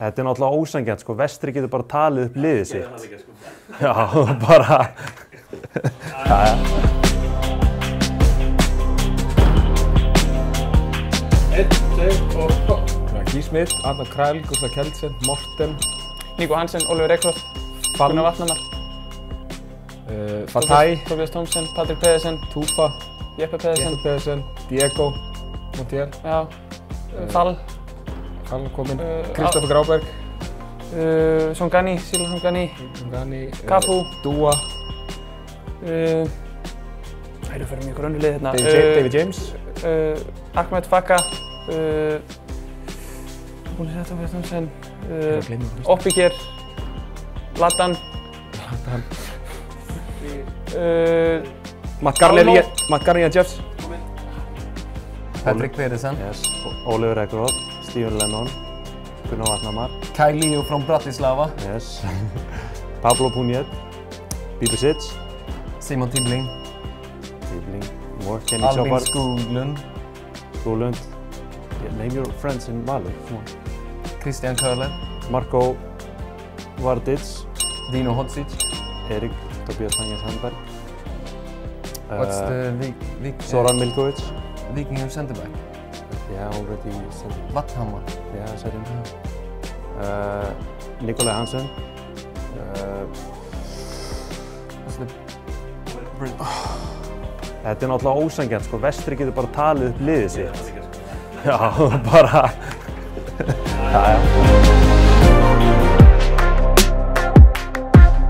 Þetta náttúrulega ósanngjarnt, sko. Vestri getur bara talið upp liðið sitt. Já, bara... Jæja. Einn, tveir og hopp. Guy Smith, Arnar Kræl, Gustaf Kjeldsen, Morten, Nico Hansen, Oliver Ekroth, Gunnar Vatnamar, Fatai, Tobias Thomsen, Patrik Pedersen, Tufa, Jeppe Pedersen, Diego, Montiel, já, Fall kominn, Kristoffer Gráberg, Songani, Sila Songani, Cafu, Dúa, það eru fyrir mjög grönnu lið hérna. David James, Ahmed Faka, búinn að segja Tobias Thomsen, Oppiger, Ladan, Matt Garnier Jeffs, Patrick Pedersen, Yes. Oliver Ekroth, Stephen Lennon, Gunnar Vatnamar, Kai Leo from Bratislava, yes. Pablo Puniet, Bibisic, Simon Tibbling, more, Kenny Albin Chopard, Skoglund, Skoglund. Yeah, name your friends in Valur, come on. Christian Köhler, Marko Vardic, Dino Hodzic. Erik Tobias Sandberg, What's the Zoran Milkovic. Viking center back? Yeah, already said it. Vatthammar. Yeah, I said him. Nikolaj Hansen. Þetta náttúrulega ósanngjarnt, sko. Vestri getur bara talið upp liðið sitt. Já, bara... Jæja.